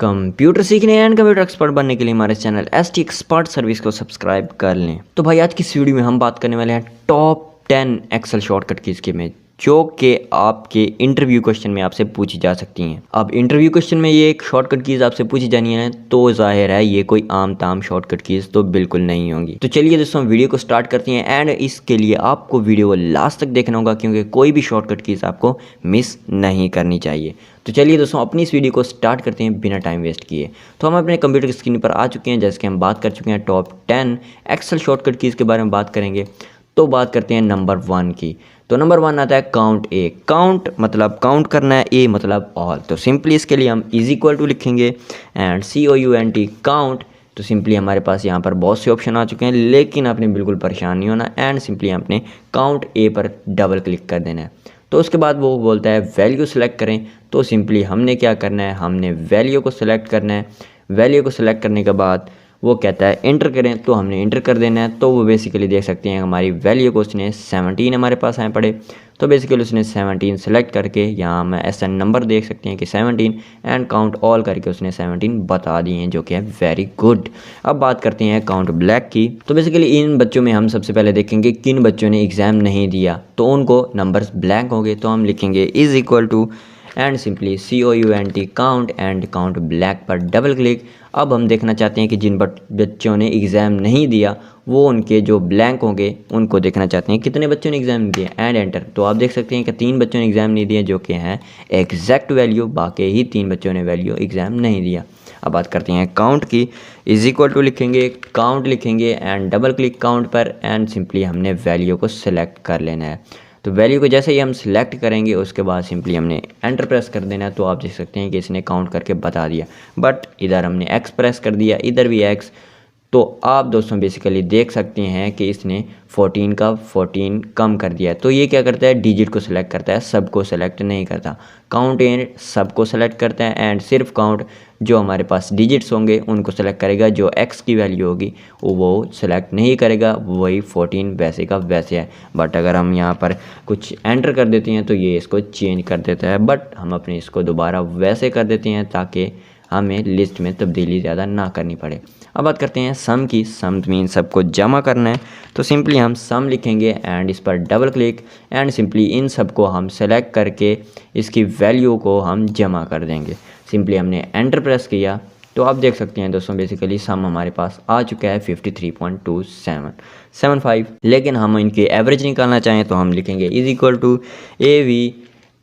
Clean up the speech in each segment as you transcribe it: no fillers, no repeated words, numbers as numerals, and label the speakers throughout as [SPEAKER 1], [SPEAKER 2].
[SPEAKER 1] Computer सीखने and computer expert बनने के लिए हमारे चैनल एसटी एक्सपर्ट सर्विस को सब्सक्राइब कर लें। तो भाई आज की इस वीडियो में हम बात करने वाले हैं टॉप 10 एक्सेल शॉर्टकट कीज के में जो कि आपके इंटरव्यू क्वेश्चन में आपसे पूछी जा सकती हैं। अब इंटरव्यू क्वेश्चन में ये एक शॉर्टकट कीज आपसे पूछी जानी है तो जाहिर है ये कोई आम ताम शॉर्टकट कीज तो बिल्कुल नहीं होंगी। तो चलिए दोस्तों वीडियो को स्टार्ट करते हैं एंड इसके लिए आपको वीडियो को लास्ट तक देखना होगा क्योंकि कोई भी शॉर्टकट कीज आपको मिस नहीं करनी चाहिए। तो चलिए दोस्तों अपनी इस वीडियो को स्टार्ट करते हैं बिना टाइम वेस्ट किए। तो हम अपने कंप्यूटर की स्क्रीन पर आ चुके हैं। जैसे कि हम बात कर चुके हैं टॉप 10 एक्सेल शॉर्टकट कीज़ के बारे में बात करेंगे। तो बात करते हैं नंबर 1 की। तो नंबर 1 आता है काउंट ए। काउंट मतलब काउंट करना है, ए मतलब ऑल। तो सिंपली इसके लिए हम इज इक्वल टू लिखेंगे एंड COUNT काउंट। तो सिंपली हमारे पास यहाँ पर बहुत से ऑप्शन आ चुके हैं लेकिन आपने बिल्कुल परेशान नहीं होना एंड सिंपली आपने काउंट ए पर डबल क्लिक कर देना है। तो उसके बाद वो बोलता है वैल्यू सेलेक्ट करें। तो सिंपली हमने क्या करना है, हमने वैल्यू को सिलेक्ट करना है। वैल्यू को सिलेक्ट करने के बाद वो कहता है इंटर करें, तो हमने इंटर कर देना है। तो वो बेसिकली देख सकते हैं हमारी वैल्यू को उसने 17 हमारे पास आए पड़े। तो बेसिकली उसने 17 सेलेक्ट करके यहाँ हम SN नंबर देख सकते हैं कि 17 एंड काउंट ऑल करके उसने 17 बता दिए हैं जो कि है वेरी गुड। अब बात करते हैं काउंट ब्लैक की। तो बेसिकली इन बच्चों में हम सबसे पहले देखेंगे किन बच्चों ने एग्ज़ाम नहीं दिया तो उनको नंबर्स ब्लैंक होंगे। तो हम लिखेंगे is equal to and simply COUNT count and count blank पर डबल क्लिक। अब हम देखना चाहते हैं कि जिन बच्चों ने एग्ज़ाम नहीं दिया वो उनके जो ब्लैंक होंगे उनको देखना चाहते हैं कितने बच्चों ने एग्ज़ाम दिया एंड एंटर। तो आप देख सकते हैं कि 3 बच्चों ने एग्ज़ाम नहीं दिया जो कि हैं एग्जैक्ट वैल्यू, बाकी ही 3 बच्चों ने वैल्यू एग्ज़ाम नहीं दिया। अब बात करते हैं काउंट की। इज इक्वल टू लिखेंगे, काउंट लिखेंगे एंड डबल क्लिक काउंट पर एंड सिंपली हमने वैल्यू को सिलेक्ट कर लेना है। तो वैल्यू को जैसे ही हम सिलेक्ट करेंगे उसके बाद सिंपली हमने एंटर प्रेस कर देना है। तो आप देख सकते हैं कि इसने काउंट करके बता दिया, बट इधर हमने X प्रेस कर दिया, इधर भी X। तो आप दोस्तों बेसिकली देख सकते हैं कि इसने 14 का 14 कम कर दिया। तो ये क्या करता है, डिजिट को सिलेक्ट करता है, सबको सेलेक्ट नहीं करता। काउंट एंड सबको सेलेक्ट करता है एंड सिर्फ काउंट जो हमारे पास डिजिट्स होंगे उनको सेलेक्ट करेगा, जो X की वैल्यू होगी वो सेलेक्ट नहीं करेगा, वही 14 वैसे का वैसे है। बट अगर हम यहाँ पर कुछ एंटर कर देते हैं तो ये इसको चेंज कर देता है, बट हम अपने इसको दोबारा वैसे कर देते हैं ताकि हमें लिस्ट में तब्दीली ज़्यादा ना करनी पड़े। अब बात करते हैं सम की। सम मीन सबको जमा करना है। तो सिंपली हम सम लिखेंगे एंड इस पर double click and simply in सबको हम सेलेक्ट करके इसकी वैल्यू को हम जमा कर देंगे। सिंपली हमने एंटर प्रेस किया तो आप देख सकते हैं दोस्तों बेसिकली सम हमारे पास आ चुका है 53.2775। लेकिन हम इनके एवरेज निकालना चाहें तो हम लिखेंगे इज इक्वल टू AV।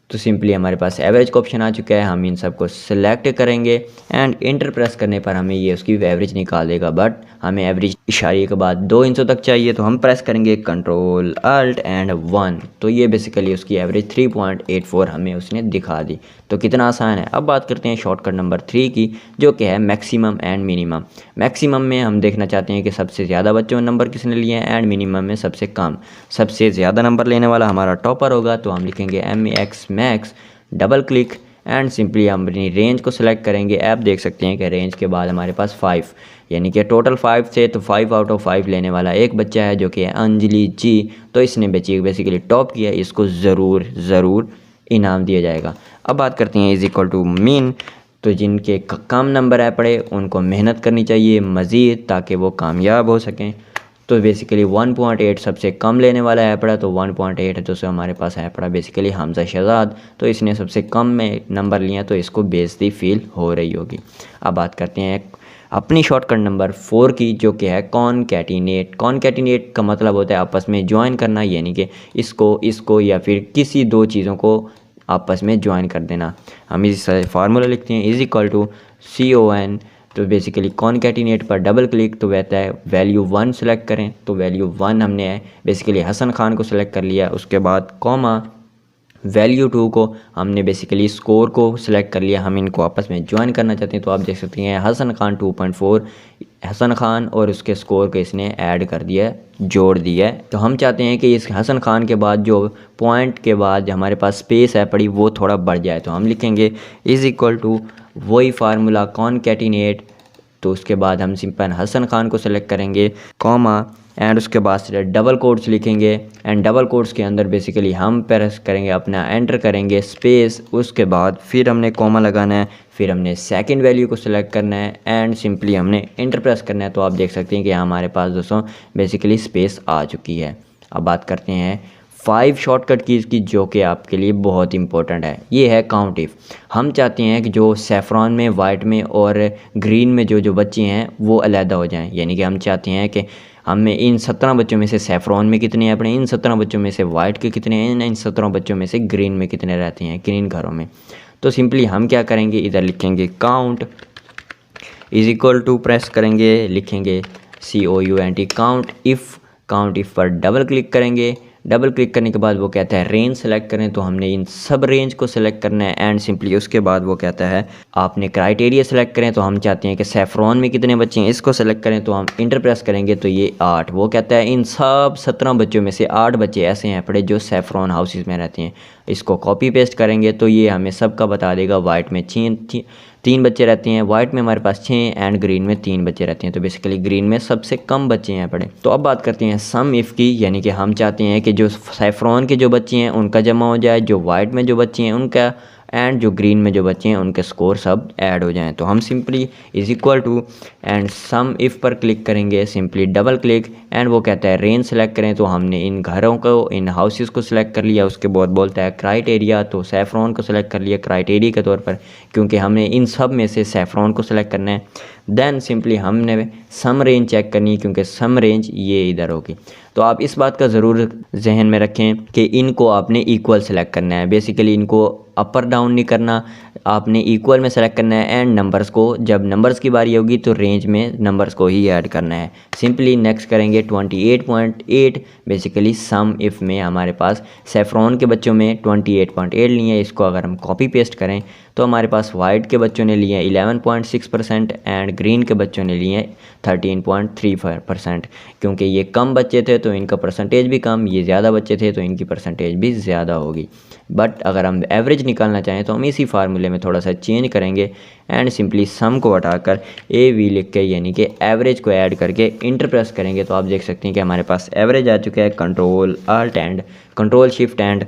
[SPEAKER 1] तो सिंपली हमारे पास एवरेज का ऑप्शन आ चुका है, हम इन सबको सिलेक्ट करेंगे एंड इंटर प्रेस करने पर हमें ये उसकी एवरेज निकाल देगा। बट हमें एवरेज इशारे के बाद 2 इंचों तक चाहिए तो हम प्रेस करेंगे कंट्रोल अल्ट एंड 1। तो ये बेसिकली उसकी एवरेज 3.84 हमें उसने दिखा दी। तो कितना आसान है। अब बात करते हैं शॉर्टकट नंबर 3 की जो कि है मैक्सिमम एंड मिनिमम। मैक्सिमम में हम देखना चाहते हैं कि सबसे ज़्यादा बच्चों ने नंबर किसने लिए हैं एंड मिनिमम में सबसे कम। सबसे ज़्यादा नंबर लेने वाला हमारा टॉपर होगा तो हम लिखेंगे MAX max, double click and simply हम अपनी रेंज को सिलेक्ट करेंगे। आप देख सकते हैं कि रेंज के बाद हमारे पास 5 यानी कि टोटल 5 से तो 5 आउट ऑफ 5 लेने वाला एक बच्चा है जो कि है अंजलि जी। तो इसने बेसिकली टॉप किया, इसको ज़रूर इनाम दिया जाएगा। अब बात करते हैं इज इक्वल टू मीन। तो जिनके कम नंबर आए पड़े उनको मेहनत करनी चाहिए मज़ीद ताकि वो कामयाब हो सकें। तो बेसिकली 1.8 सबसे कम लेने वाला है पड़ा, तो 1.8 है तो हमारे पास है पड़ा बेसिकली हमजा शहजाद। तो इसने सबसे कम में नंबर लिया तो इसको बेइज्जती फील हो रही होगी। अब बात करते हैं अपनी शॉर्टकट नंबर 4 की जो कि है कॉनकैटिनेट। कॉनकैटिनेट का मतलब होता है आपस में ज्वाइन करना, यानी कि इसको या फिर किसी 2 चीज़ों को आपस में ज्वाइन कर देना। हम इस फार्मूला लिखते हैं इज इक्वल टू CON। तो बेसिकली कॉनकैटिनेट पर डबल क्लिक तो कहता है वैल्यू 1 सेलेक्ट करें। तो वैल्यू 1 हमने बेसिकली हसन खान को सिलेक्ट कर लिया। उसके बाद कॉमा वैल्यू 2 को हमने बेसिकली स्कोर को सिलेक्ट कर लिया। हम इनको आपस में ज्वाइन करना चाहते हैं तो आप देख सकते हैं हसन खान 2.4 हसन खान और उसके स्कोर को इसने ऐड कर दिया, जोड़ दिया है। तो हम चाहते हैं कि इस हसन खान के बाद जो पॉइंट के बाद हमारे पास स्पेस है पड़ी वो थोड़ा बढ़ जाए। तो हम लिखेंगे इज इक्वल टू वही फार्मूला कॉनकैटिनेट तो उसके बाद हम सिंपल हसन खान को सेलेक्ट करेंगे, कॉमा, एंड उसके बाद से डबल कोट्स लिखेंगे एंड डबल कोट्स के अंदर बेसिकली हम प्रेस करेंगे अपना एंटर करेंगे स्पेस, उसके बाद फिर हमने कॉमा लगाना है, फिर हमने सेकंड वैल्यू को सिलेक्ट करना है एंड सिंपली हमने एंटर प्रेस करना है। तो आप देख सकते हैं कि हमारे पास दोस्तों बेसिकली स्पेस आ चुकी है। अब बात करते हैं 5 शॉर्टकट कीज़ की जो कि आपके लिए बहुत इंपॉर्टेंट है। ये है काउंट इफ़। हम चाहते हैं कि जो सैफ़रॉन में, वाइट में और ग्रीन में जो बच्चे हैं वो अलहदा हो जाएं, यानी कि हम चाहते हैं कि हमें इन 17 बच्चों में से सैफ़रॉन में कितने हैं अपने, इन 17 बच्चों में से वाइट के कितने हैं, इन 17 बच्चों में से ग्रीन में कितने रहते हैं, ग्रीन घरों में। तो सिंपली हम क्या करेंगे, इधर लिखेंगे count is equal to, press करेंगे, लिखेंगे COUNT काउंट इफ़ पर डबल क्लिक करेंगे। डबल क्लिक करने के बाद वो कहता है रेंज सेलेक्ट करें, तो हमने इन सब रेंज को सेलेक्ट करना है एंड सिंपली उसके बाद वो कहता है आपने क्राइटेरिया सेलेक्ट करें, तो हम चाहते हैं कि सैफ़रॉन में कितने बच्चे हैं इसको सेलेक्ट करें, तो हम इंटर प्रेस करेंगे तो ये 8। वो कहता है इन सब 17 बच्चों में से 8 बच्चे ऐसे हैं पड़े जो सैफ़रॉन हाउसेस में रहते हैं। इसको कॉपी पेस्ट करेंगे तो ये हमें सबका बता देगा। वाइट में 3 बच्चे रहते हैं, वाइट में हमारे पास 6 एंड ग्रीन में 3 बच्चे रहते हैं। तो बेसिकली ग्रीन में सबसे कम बच्चे हैं पड़े। तो अब बात करते हैं सम इफ़ की, यानी कि हम चाहते हैं कि जो सैफ़रॉन के जो बच्चे हैं उनका जमा हो जाए, जो वाइट में जो बच्चे हैं उनका, एंड जो ग्रीन में जो बच्चे हैं उनके स्कोर सब ऐड हो जाएं। तो हम simply is equal to and sum if पर क्लिक करेंगे, सिंपली डबल क्लिक एंड वो कहता है रेंज सेलेक्ट करें, तो हमने इन घरों को, इन हाउसेस को सिलेक्ट कर लिया। उसके बाद बोलता है क्राइटेरिया, तो सैफ़रॉन को सिलेक्ट कर लिया क्राइटेरिया के तौर पर, क्योंकि हमने इन सब में से सैफ़रॉन को सिलेक्ट करना है। देन सिंपली हमने सम रेंज चेक करनी है, क्योंकि सम रेंज ये इधर होगी। तो आप इस बात का ज़रूर जहन में रखें कि इनको आपने इक्वल सेलेक्ट करना है, बेसिकली इनको अपर डाउन नहीं करना, आपने इक्वल में सेलेक्ट करना है एंड नंबर्स को, जब नंबर्स की बारी होगी तो रेंज में नंबर्स को ही ऐड करना है। सिंपली नेक्स्ट करेंगे 28.8, बेसिकली सम इफ़ में हमारे पास सैफ़रॉन के बच्चों में 28.8 लिए हैं। इसको अगर हम कॉपी पेस्ट करें तो हमारे पास वाइट के बच्चों ने लिए 11.6% एंड ग्रीन के बच्चों ने लिए 13.35%। क्योंकि ये कम बच्चे थे तो इनका परसेंटेज भी कम, ये ज़्यादा बच्चे थे तो इनकी परसेंटेज भी ज़्यादा होगी। बट अगर हम एवरेज निकालना चाहें तो हम इसी फार्मूले में थोड़ा सा चेंज करेंगे एंड सिंपली सम को हटाकर AV लिख के, यानी कि एवरेज को ऐड करके इंटर प्रेस करेंगे, तो आप देख सकते हैं कि हमारे पास एवरेज आ चुका है। कंट्रोल शिफ्ट एंड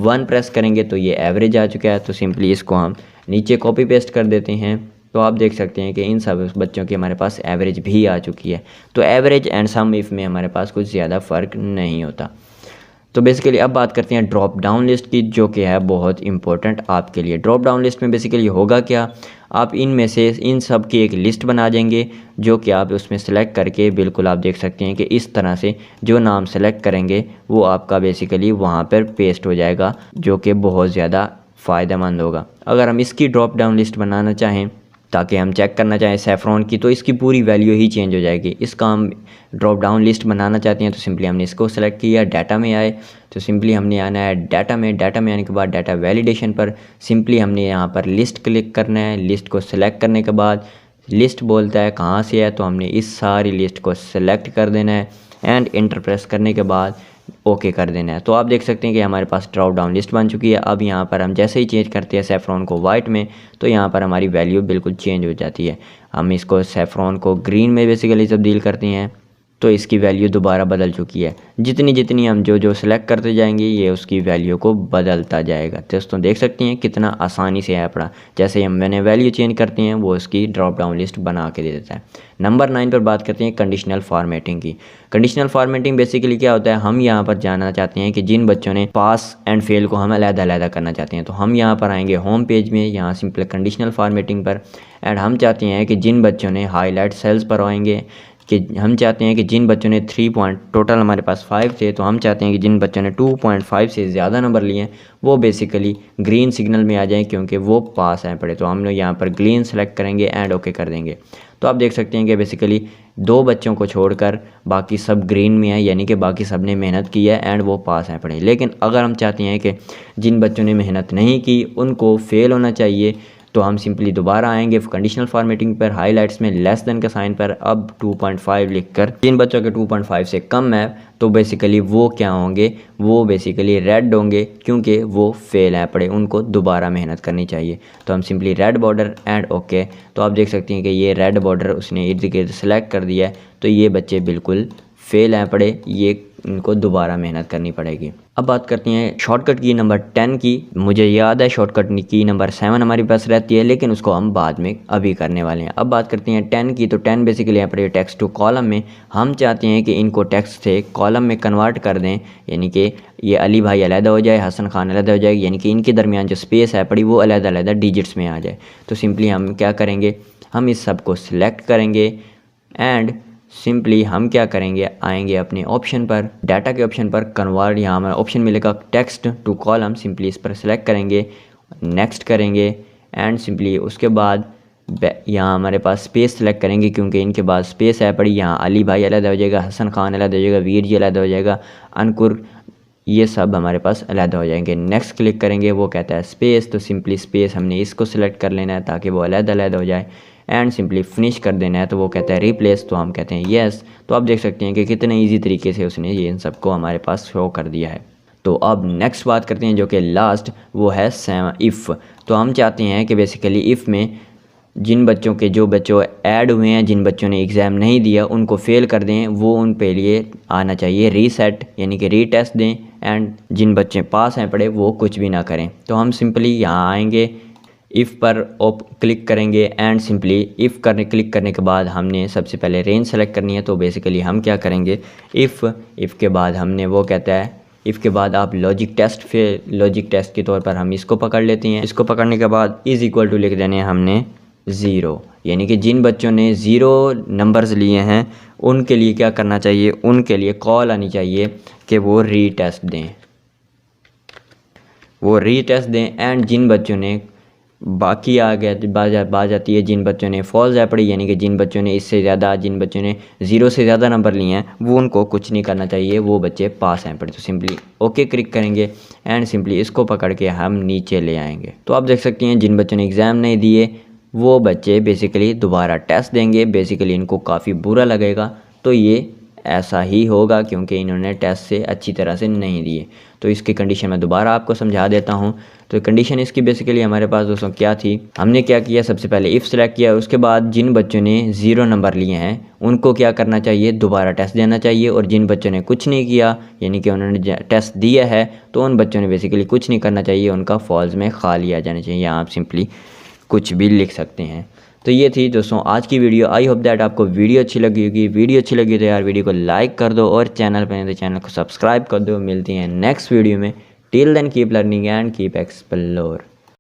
[SPEAKER 1] 1 प्रेस करेंगे तो ये एवरेज आ चुका है। तो सिंपली इसको हम नीचे कॉपी पेस्ट कर देते हैं, तो आप देख सकते हैं कि इन सब बच्चों की हमारे पास एवरेज भी आ चुकी है। तो एवरेज एंड सम इफ़ में हमारे पास कुछ ज़्यादा फ़र्क नहीं होता। तो बेसिकली अब बात करते हैं ड्रॉप डाउन लिस्ट की, जो कि है बहुत इंपॉर्टेंट आपके लिए। ड्रॉप डाउन लिस्ट में बेसिकली होगा क्या, आप इनमें से इन सब की एक लिस्ट बना देंगे, जो कि आप उसमें सेलेक्ट करके बिल्कुल आप देख सकते हैं कि इस तरह से जो नाम सेलेक्ट करेंगे वो आपका बेसिकली वहाँ पर पेस्ट हो जाएगा, जो कि बहुत ज़्यादा फ़ायदेमंद होगा। अगर हम इसकी ड्रॉप डाउन लिस्ट बनाना चाहें ताकि हम चेक करना चाहें सैफ़रॉन की, तो इसकी पूरी वैल्यू ही चेंज हो जाएगी। इसका हम ड्रॉप डाउन लिस्ट बनाना चाहते हैं तो सिंपली हमने इसको सेलेक्ट किया, डाटा में आए तो सिंपली हमने आना है डाटा में आने के बाद डाटा वैलिडेशन पर सिंपली हमने यहाँ पर लिस्ट क्लिक करना है। लिस्ट को सेलेक्ट करने के बाद लिस्ट बोलता है कहाँ से है, तो हमने इस सारी लिस्ट को सेलेक्ट कर देना है एंड इंटर प्रेस करने के बाद ओके कर देना है। तो आप देख सकते हैं कि हमारे पास ड्रॉप डाउन लिस्ट बन चुकी है। अब यहाँ पर हम जैसे ही चेंज करते हैं सैफ़रॉन को वाइट में, तो यहाँ पर हमारी वैल्यू बिल्कुल चेंज हो जाती है। हम इसको सैफ़रॉन को ग्रीन में बेसिकली तब्दील करते हैं तो इसकी वैल्यू दोबारा बदल चुकी है। जितनी जितनी हम जो सेलेक्ट करते जाएंगे ये उसकी वैल्यू को बदलता जाएगा। दोस्तों देख सकते हैं कितना आसानी से है अपना, जैसे हम मैंने वैल्यू चेंज करते हैं वो उसकी ड्रॉप डाउन लिस्ट बना के दे देता है। नंबर 9 पर बात करते हैं कंडीशनल फॉर्मेटिंग की। कंडीशनल फॉर्मेटिंग बेसिकली क्या होता है, हम यहाँ पर जानना चाहते हैं कि जिन बच्चों ने पास एंड फेल को हम अलग-अलग करना चाहते हैं, तो हम यहाँ पर आएंगे होम पेज में, यहाँ सिंपल कंडीशनल फॉर्मेटिंग पर, एंड हम चाहते हैं कि जिन बच्चों ने हाईलाइट सेल्स पर आएंगे कि हम चाहते हैं कि जिन बच्चों ने 3 पॉइंट, टोटल हमारे पास 5 थे, तो हम चाहते हैं कि जिन बच्चों ने 2.5 से ज़्यादा नंबर लिए हैं वो बेसिकली ग्रीन सिग्नल में आ जाएं, क्योंकि वो पास हैं पड़े। तो हम लोग यहाँ पर ग्रीन सेलेक्ट करेंगे एंड ओके कर देंगे। तो आप देख सकते हैं कि बेसिकली 2 बच्चों को छोड़कर बाकी सब ग्रीन में है, यानी कि बाकी सब ने मेहनत की है एंड वो पास हैं पड़े। लेकिन अगर हम चाहते हैं कि जिन बच्चों ने मेहनत नहीं की उनको फेल होना चाहिए, तो हम सिंपली दोबारा आएंगे कंडीशनल फॉर्मेटिंग पर, हाईलाइट्स में लेस देन के साइन पर अब 2.5 लिखकर जिन बच्चों के 2.5 से कम है तो बेसिकली वो क्या होंगे, वो बेसिकली रेड होंगे क्योंकि वो फेल हैं पढ़े, उनको दोबारा मेहनत करनी चाहिए। तो हम simply red border and okay. तो आप देख सकते हैं कि ये रेड बॉर्डर उसने इर्द गिर्द सेलेक्ट कर दिया है, तो ये बच्चे बिल्कुल फेल हैं पढ़े, ये इनको दोबारा मेहनत करनी पड़ेगी। अब बात करते हैं शॉर्टकट की नंबर 10 की। मुझे याद है शॉर्टकट की नंबर 7 हमारे पास रहती है, लेकिन उसको हम बाद में अभी करने वाले हैं। अब बात करते हैं 10 की। तो 10 बेसिकली यहाँ पर टेक्स्ट टू कॉलम में हम चाहते हैं कि इनको टेक्स्ट से कॉलम में कन्वर्ट कर दें, यानी कि ये अली भाई अलहदा हो जाए, हसन खान अलहदा हो जाए, यानी कि इनके दरमियान जो स्पेस है पड़ी वो अलहदा अलहदा डिजिट्स में आ जाए। तो सिंपली हम क्या करेंगे, हम इस सब को सिलेक्ट करेंगे एंड सिंपली हम क्या करेंगे, आएंगे अपने ऑप्शन पर, डाटा के ऑप्शन पर, कन्वर्ट, यहाँ हमें ऑप्शन मिलेगा टेक्स्ट टू कॉलम, सिंपली इस पर सेलेक्ट करेंगे, नेक्स्ट करेंगे एंड सिंपली उसके बाद यहाँ हमारे पास स्पेस सेलेक्ट करेंगे क्योंकि इनके बाद स्पेस है पड़ी। यहाँ अली भाई अलहदा हो जाएगा, हसन खान अलहदा हो जाएगा, वीर जी अलहदा हो जाएगा, अंकुर, ये सब हमारे पास अलहदा हो जाएंगे। नेक्स्ट क्लिक करेंगे, वो कहता है स्पेस, तो सिंपली स्पेस हमने इसको सिलेक्ट कर लेना है ताकि वो अलहदा अलहदा हो जाए एंड सिंपली फिनिश कर देना है। तो वो कहता है रिप्लेस, तो हम कहते हैं येस। तो आप देख सकते हैं कि कितने इजी तरीके से उसने ये इन सबको हमारे पास शो कर दिया है। तो अब नेक्स्ट बात करते हैं जो कि लास्ट, वो है इफ़। तो हम चाहते हैं कि बेसिकली इफ़ में जिन बच्चों के जो बच्चों ऐड हुए हैं, जिन बच्चों ने एग्ज़ाम नहीं दिया उनको फेल कर दें, वो उन पे लिए आना चाहिए रीसेट, यानी कि रीटेस्ट दें एंड जिन बच्चे पास हैं पढ़े वो कुछ भी ना करें। तो हम सिंपली यहाँ आएंगे, इफ़ पर क्लिक करेंगे एंड सिंपली इफ़ क्लिक करने के बाद हमने सबसे पहले रेंज सेलेक्ट करनी है। तो बेसिकली हम क्या करेंगे, इफ़ के बाद हमने वो कहता है इफ़ के बाद आप लॉजिक टेस्ट के तौर पर हम इसको पकड़ लेते हैं। इसको पकड़ने के बाद इज़ इक्वल टू लिख देने हमने 0, यानी कि जिन बच्चों ने 0 नंबर्स लिए हैं उनके लिए क्या करना चाहिए, उनके लिए कॉल आनी चाहिए कि वो रीटेस्ट दें एंड जिन बच्चों ने बाकी आ गया बात आती है, जिन बच्चों ने फॉल्स है पड़ी, यानी कि जिन बच्चों ने जिन बच्चों ने 0 से ज़्यादा नंबर लिए हैं वो उनको कुछ नहीं करना चाहिए, वो बच्चे पास हैं पड़ी। तो सिंपली ओके क्लिक करेंगे एंड सिंपली इसको पकड़ के हम नीचे ले आएंगे। तो आप देख सकते हैं जिन बच्चों ने एग्ज़ाम नहीं दिए वो बच्चे बेसिकली दोबारा टेस्ट देंगे, बेसिकली इनको काफ़ी बुरा लगेगा। तो ये ऐसा ही होगा क्योंकि इन्होंने टेस्ट से अच्छी तरह से नहीं दिए। तो इसकी कंडीशन मैं दोबारा आपको समझा देता हूँ। तो कंडीशन इसकी बेसिकली हमारे पास दोस्तों क्या थी, हमने क्या किया, सबसे पहले इफ़ सेलेक्ट किया, उसके बाद जिन बच्चों ने 0 नंबर लिए हैं उनको क्या करना चाहिए, दोबारा टेस्ट देना चाहिए, और जिन बच्चों ने कुछ नहीं किया यानी कि उन्होंने टेस्ट दिया है तो उन बच्चों ने बेसिकली कुछ नहीं करना चाहिए, उनका फॉल्स में खाली आ जाना चाहिए। यहाँ आप सिंपली कुछ भी लिख सकते हैं। तो ये थी दोस्तों आज की वीडियो। आई होप दैट आपको वीडियो अच्छी लगी होगी। वीडियो अच्छी लगी तो यार वीडियो को लाइक कर दो और चैनल पर नहीं तो चैनल को सब्सक्राइब कर दो। मिलती हैं नेक्स्ट वीडियो में। Till then keep learning and keep explore.